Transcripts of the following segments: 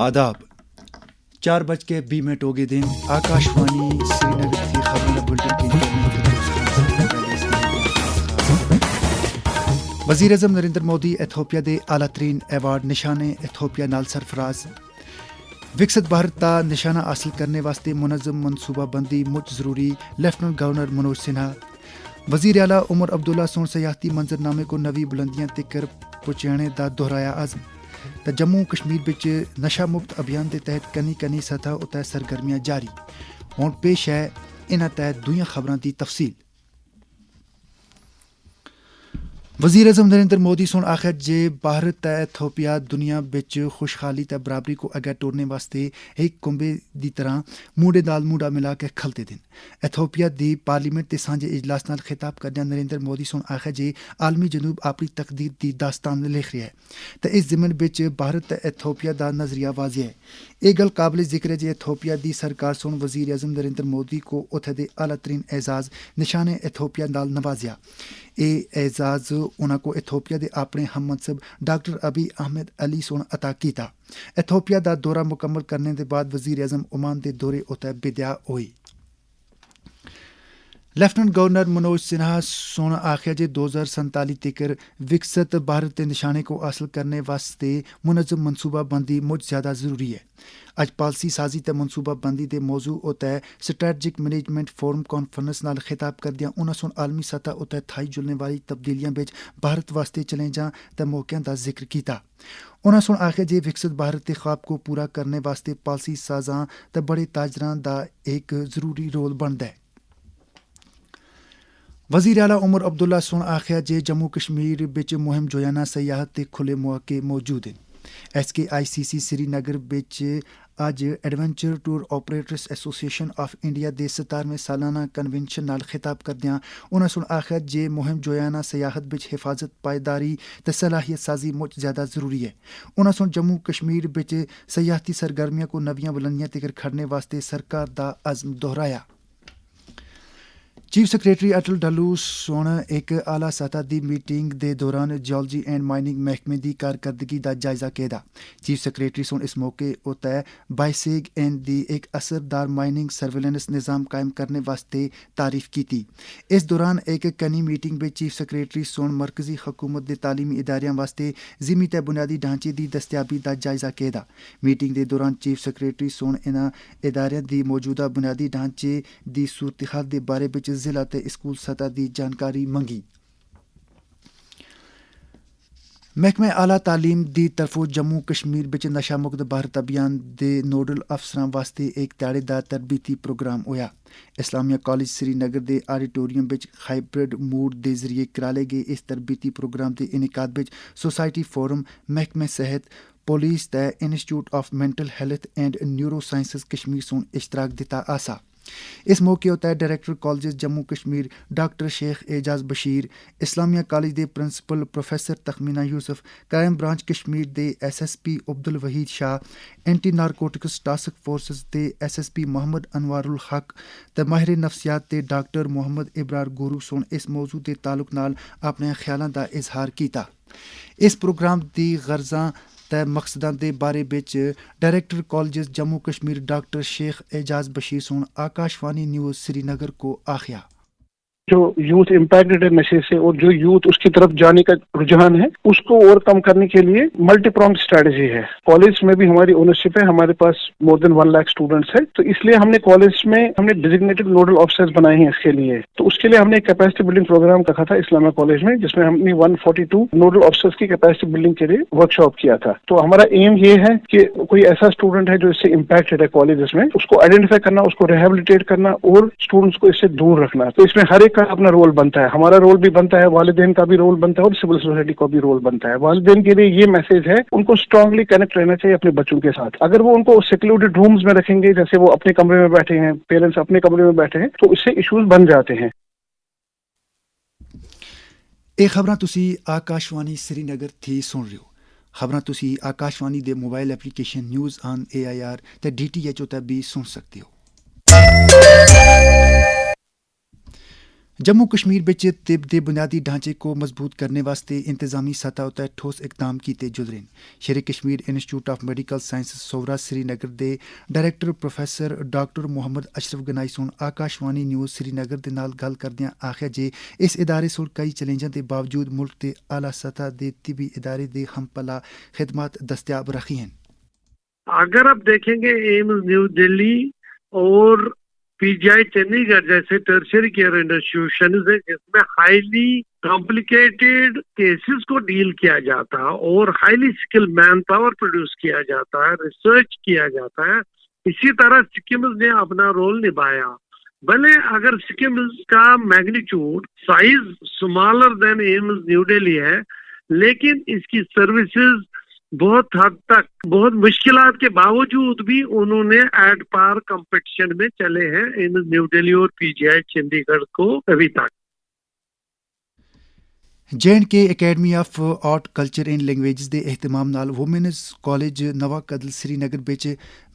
आदाब 4:20 हो गए दिन आकाशवाणी श्रीनगर थी खबर बुलेटिन वज़ीर आज़म नरेंद्र मोदी एथोपिया दे आला तरीन एवार्ड निशाने एथोपिया नाल सरफराज विकसित भारत दा निशाना हासिल करने वास्ते मुनज़्ज़म मनसूबाबंदी मुच ज़रूरी लेफ्टिनेंट गवर्नर मनोज सिन्हा वज़ीर आला उमर अब्दुल्ला सोन सियाहती मंजरनामे को नवी बुलंदियां तकर पहुंचाने दा दोहराया आज़म ते जम्मू कश्मीर विच नशा मुक्त अभियान के तहत कनी सतह उत्ते सरगर्मियां जारी हुण पेश है इन्हां तहत दूइयां खबरां दी तफसील। वज़ीर आज़म नरेंद्र मोदी सोन आखिया जे भारत ते एथोपिया दुनिया विच खुशहाली ते बराबरी को अग्गे टोरने वास्ते एक कुंबे दी तरह मूडे नाल मूडा मिला के खलते दिन एथोपिया दी पार्लीमेंट के सांझे इजलास नाल खिताब करदे नरेंद्र मोदी सोन आखिया जे आलमी जनूब अपनी तकदीर दी दास्तान लिख रहा है ते इस ज़िमन विच भारत ते एथोपिया दा नजरिया वाज़ेह है। यह गल काबिल जिक्र है जे एथोपिया दी सरकार सोन वज़ीर आज़म नरेंद्र मोदी को उत्थे दे आला तरीन एजाज निशाने एथोपिया नाल नवाजिया। यह एजाज उन्हां को एथोपिया दे अपने हम मनसब डॉक्टर अबी अहमद अली सोन अता कीता। एथोपिया दा दौरा मुकम्मल करने के बाद वज़ीर आज़म ओमान दे दौरे उत्ते बिदया होई। लेफ्टिनेंट गवर्नर मनोज सिन्हा सोन आखिया जे 2047 तक विकसित भारत के निशाने को हासिल करने वास्ते मुनज़्ज़म मनसूबाबंदी मुझ ज़्यादा ज़रूरी है। अज पॉलिसी साजी ते मनसूबाबंदी के मौजू उत्ते स्ट्रैटेजिक मैनेजमेंट फोरम कॉन्फ्रेंस नाल खिताब करदियां उन्हां सोन आलमी सतह उत्ते थाई जुलने वाली तब्दीलियां विच भारत वास्ते चैलेंजां ते मौकियां दा जिक्र कीता। उन्हां सोन आखिया जे विकसित भारत के ख्वाब को पूरा करने वास्ते पॉलिसी साजां ते बड़े ताजरां दा एक ज़रूरी रोल बनदा है। वज़ीर आला उमर अब्दुल्ला सोन आखिया जे जम्मू कश्मीर विच मुहिम जोयाना सयाहत ते खुले मौके मौजूद हैं। SKICC श्रीनगर विच अज adventure tour operators association of India दे 17वें सालाना कन्वेंशन नाल खिताब करदियां उन्हां सोन आखिया जे मुहिम जोयाना सयाहत विच हिफाजत पायदारी ते सलाहियत साजी मुच ज़्यादा ज़रूरी है। उन्हां सोन जम्मू कश्मीर विच सयाहती सरगर्मियों को नवियां बुलंदियां तकर खड़ने वास्ते सरकार दा अज़्म दोहराया। चीफ सैक्रटरी अटल डल्लू सोन एक आला सतह की मीटिंग के दौरान जियोलॉजी एंड माइनिंग महकमे की कारकर्दगी का जायजा किया। चीफ सैक्रटरी सोन इस मौके उत्ते बाइसेग एंड दी एक असरदार माइनिंग सर्वेलेंस निज़ाम कायम करने वास्ते तारीफ की। इस दौरान एक कनी मीटिंग में चीफ सैक्रटरी सोन मरकजी हुकूमत के तालीमी इदारियां वास्ते ज़िमी ते बुनियादी ढांचे की दस्तियाबी का जायजा किया। मीटिंग के दौरान चीफ सैक्रटरी सोन इन्हां इदारियां की मौजूदा बुनियादी ढांचे की सूरत हाल के बारे में जिला ते स्कूल सतह की जानकारी मंगी। महकमे आला तालीम की तरफों जम्मू कश्मीर विच नशा मुक्त भारत अभियान के नोडल अफसरां वास्ते एक ध्याड़ेदार तरबीती प्रोग्राम होया। इस्लामिया कॉलेज श्रीनगर के ऑडिटोरियम विच हाइब्रिड मूड के जरिए कराए गए इस तरबीती प्रोग्राम के इनकाद विच सोसाइटी फोरम महकमे सेहत पुलिस ते institute of mental health and neuro sciences Kashmir सोन इश्तराक दिता आसा। इस मौके उत्ते director college Jammu Kashmir doctor Sheikh Ejaz Bashir, Islamia college के principal professor Takhmeena Yusuf, crime branch Kashmir के SSP Abdul Wahid Shah, anti narcotics task forces के SSP मोहम्मद अनवारुल हक ते माहिर नफ्सियात के डॉक्टर मोहम्मद इब्रार गुरू सोन इस मौजू के ताल्लुक नाल अपने ख्यालां दा इजहार किया। इस प्रोग्राम की गर्जां ते मकसदां दे बारे विच director college Jammu Kashmir doctor Sheikh Ejaz Bashir सोन आकाशवाणी न्यूज़ श्रीनगर को आखिया। जो यूथ इम्पैक्टेड है नशे से और जो यूथ उसकी तरफ जाने का रुझान है उसको ओवरकम करने के लिए मल्टीप्रॉन्ग स्ट्रेटजी है। कॉलेज में भी हमारी ओनरशिप है, हमारे पास मोर देन 1 लाख स्टूडेंट्स है, तो इसलिए हमने कॉलेज में हमने डिजिग्नेटेड नोडल ऑफिसर्स बनाए हैं इसके लिए। तो उसके लिए हमने एक कैपेसिटी बिल्डिंग प्रोग्राम रखा था इस्लामिया कॉलेज में, जिसमें हमने 142 नोडल ऑफिसर्स की कैपेसिटी बिल्डिंग के लिए वर्कशॉप किया था। तो हमारा एम ये है कि कोई ऐसा स्टूडेंट है जो इससे इम्पैक्टेड है कॉलेज में, उसको आइडेंटिफाई करना, उसको रिहेबिलिटेट करना और स्टूडेंट्स को इससे दूर रखना। तो इसमें हर एक का अपना रोल बनता है, हमारा रोल भी बनता है, वालिदैन का भी रोल बनता है और सिविल सोसाइटी का भी रोल बनता है। वालिदैन के लिए ये मैसेज है, उनको स्ट्रांगली कनेक्ट रहना चाहिए अपने बच्चों के साथ। अगर वो उनको सेक्लूडेड रूम्स में रखेंगे, जैसे वो अपने कमरे में बैठे हैं, पेरेंट्स अपने कमरे में बैठे हैं, तो इससे इश्यूज बन जाते हैं। ਇਹ ਖਬਰਾਂ ਤੁਸੀਂ ਆਕਾਸ਼ਵਾਣੀ श्रीनगर थी सुन रहे हो। खबरां ਤੁਸੀਂ ਆਕਾਸ਼ਵਾਣੀ ਦੇ mobile application news on AIR ਤੇ DTH ਉੱਤੇ भी सुन सकते हो। जम्मू कश्मीर बिच तिब दे बुनियादी ढांचे को मजबूत करने वास्ते इंतजामी सतह उत्ते ठोस इकदाम कीते जुदरेन। Shere Kashmir institute of medical science Soura Srinagar दे director professor doctor Mohammad Ashraf Ganai सुन आकाशवाणी न्यूज़ श्रीनगर दे नाल गल करदियां आखिया जे इस इदारे सुन कई चैलेंजां दे बावजूद मुल्क दे आला सतह दे तिबी इदारे दे हमपला खिदमत दस्तयाब रखी हैं। अगर आप देखेंगे एम्स न्यू दिल्ली और पीजीआई चंडीगढ़ जैसे टर्शियरी केयर इंस्टीट्यूशन है जिसमें हाईली कॉम्प्लिकेटेड केसेस को डील किया जाता है और highly skill man power produce किया जाता है, रिसर्च किया जाता है, इसी तरह सिक्किम्स ने अपना रोल निभाया। भले अगर सिक्किम्स का magnitude size smaller than AIIMS new Delhi है, लेकिन इसकी सर्विसेज बहुत हद तक बहुत मुश्किलात के बावजूद भी उन्होंने एट पार कंपटीशन में चले हैं इन न्यू दिल्ली और पीजीआई चंडीगढ़ को अभी तक। J&K academy of art culture and languages दे एहतमाम नाल वुमेन्स कॉलेज नवा कदल श्रीनगर बिच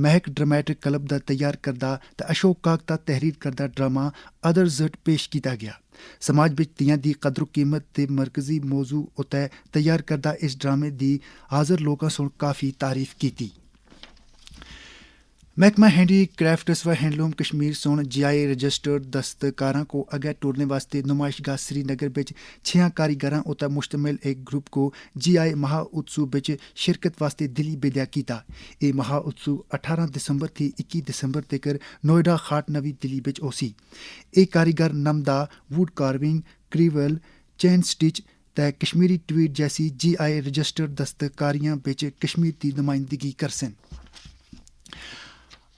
महक ड्रामेटिक क्लब दा तैयार करदा ते अशोक काक दा तहरीर करदा ड्रामा अदर जट पेश किया गया। समाज बिच तियां दी कदर कीमत ते मरकजी मौजू उत्ते तैयार करदा इस ड्रामे दी हाज़र लोकां सुन काफ़ी तारीफ कीती। महकमा हैंडी क्राफ्ट्स व हैंडलूम कश्मीर सोन GI रजिस्टर्ड दस्तकारां को अगै टोरने वास्ते नुमाइशगाह श्रीनगर बिच 6 कारीगरां उत्ते मुश्तमिल एक ग्रुप को GI महा उत्सव बिच शिरकत वास्ते दिली बेदिया कीता। ये महा उत्सव 18 दिसंबर थी 21 दिसंबर तक नोएडा खाट नवी दिल्ली बिच होसी। ये कारीगर नमदा, wood carving, crewel, chain stitch ते कश्मीरी ट्वीट जैसी GI रजिस्टर्ड दस्तकारियां बिच कश्मीर की नुमाइंदगी करसन।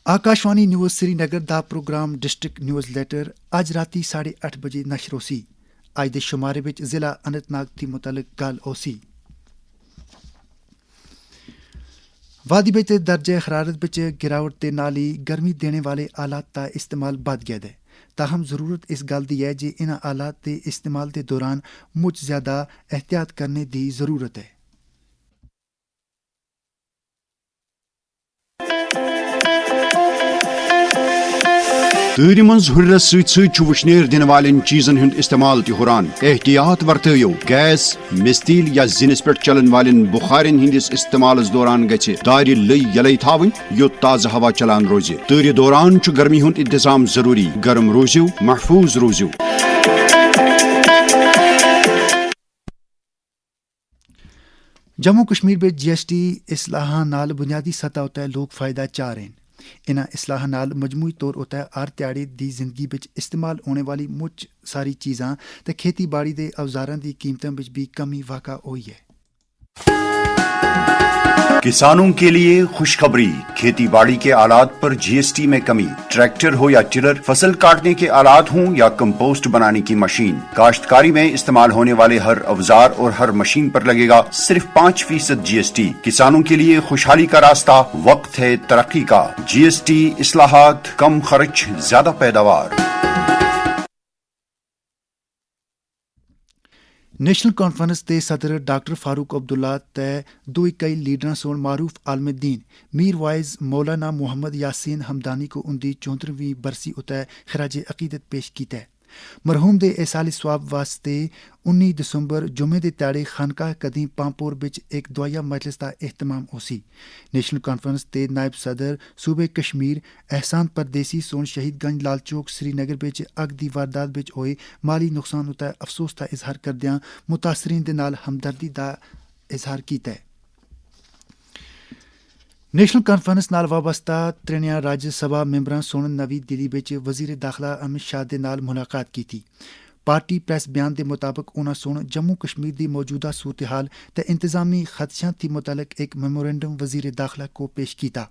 आकाशवाणी न्यूज़ श्रीनगर दा प्रोग्राम डिस्ट्रिक्ट न्यूज़ लेटर अज राती 8:30 बजे नशर होसी। अज दे शुमारे बिच जिला अनंतनाग थी मुतलक गल होसी। वादी बिच दर्जे हरारत बिच गिरावट ते नाली गर्मी देने वाले आलात का इस्तेमाल बद गया है। ताहम जरूरत इस गल दी है जे इन्हां आलात के इस्तेमाल के दौरान मुझ ज्यादा एहतियात करने की जरूरत है। तूर मज हुर्रस सत वुशनेर दिन वाले चीजन हुंद इस्तेमाल तुरान एहतियात वर्तो। गैस, मिस्तील या जिनिस पे चलन वाले बुखारन हंदिस इस्तेमाल दौरान गि दार लई यलै थावन योत ताज़ा हवा चलान रोज। तूर दौरान गर्मी हुंद इंतजाम जरूरी। गर्म रोजू, महफूज रोजू। जम्मू कश्मीर में GST इस्लाहां नाल बुनियादी सतह उत्ते लोग फायदा चा रहे हैं। इन्हां इस्लाहां नाल मजमूई तौर उत्ते हर ध्याड़े दी जिंदगी बिच इस्तेमाल होने वाली मुझ सारी चीज़ां ते खेती बाड़ी दे औजारां दी कीमतां बिच भी कमी वाक़ा हुई है। किसानों के लिए खुशखबरी। खेती बाड़ी के आलात पर GST में कमी। ट्रैक्टर हो या टिलर, फसल काटने के आलात हों या कंपोस्ट बनाने की मशीन, काश्तकारी में इस्तेमाल होने वाले हर औजार और हर मशीन पर लगेगा सिर्फ 5% GST। किसानों के लिए खुशहाली का रास्ता, वक्त है तरक्की का। GST इस्लाहात, कम खर्च, ज्यादा पैदावार। नेशनल कॉन्फ्रेंस के सदर डॉक्टर फारूक अब्दुल्ला ते दो कई लीडर सोन मारूफ आलमद्दीन मीर वाइज मौलाना मोहम्मद यासीन हमदानी को उनकी 74वीं बरसी उत्ते खराज अकीदत पेश किया। मरहूम दे एसाली स्वाब वास्ते 19 दिसंबर जुमे दे त्याड़े खानकाह कदीम पामपोर बिच एक दुआया मजलिस का एहतमाम होसी। नेशनल कॉन्फ्रेंस के नायब सदर सूबे कश्मीर एहसान परदेसी सोन शहीदगंज लालचौक श्रीनगर बिच अग दी वारदात बिच होए माली नुकसान उत्ते अफसोस का इजहार करदियां मुतासरीन दे नाल हमदर्दी का इजहार किया। नेशनल कॉन्फ्रेंस नाल वाबस्ता त्रिनिया राज्य सभा मैंबरां सोन नवी दिल्ली बिच वजीर दाखिला अमित शाह दे नाल मुलाकात की थी। पार्टी प्रेस बयान के मुताबिक उन्होंने सोन जम्मू कश्मीर की मौजूदा सूरत हाल ते इंतजामी खदशां थी मुतलक एक मेमोरेंडम वजीर दाखिला को पेश किया।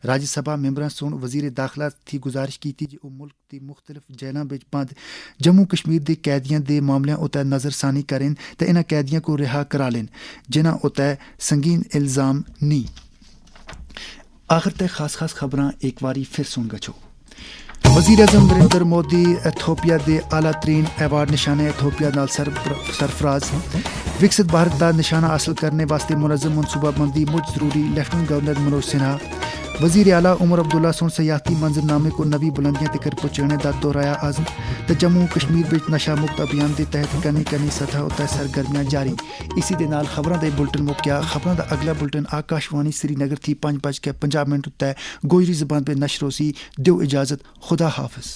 राज्यसभा मैंबरां सोन वजीर दाखिला थी गुजारिश की थी जो मुल्क की मुख्तलिफ जेलों में बंद जम्मू कश्मीर के कैदियों के मामलों उत्ते नज़रसानी करें ते इन्हां कैदियों को रिहा करा लें जिन्हां उत्ते संगीन इल्जाम नहीं। आखिर तक खास खबरां एक बारी फिर सुन गछो। वज़ीर-ए-आज़म नरेंद्र मोदी एथोपिया दे आला तरीन एवार्ड निशाने एथोपिया नाल सरफराज। विकसित भारत का निशाना हासिल करने वास्ते मुनज़्ज़म मनसूबाबंदी मुझ जरूरी। Lieutenant governor Manoj Sinha. वज़ीर आला उमर अब्दुल्ला सुन सियाहती मंजरनामे को नवी बुलंदियां तक पहुंचाने का दोहराया आज़म। तो जम्मू कश्मीर विच नशा मुक्त अभियान के तहत कनी सतह उत्ते सरगर्मियां जारी। इसी दे नाल खबरां दे बुलेटिन मुक्या। खबरां दा अगला बुलेटिन आकाशवाणी श्रीनगर थी 5:50 उत्ते गोजरी ज़बान पे नशर होसी। दियो इजाज़त, खुदा हाफिज़।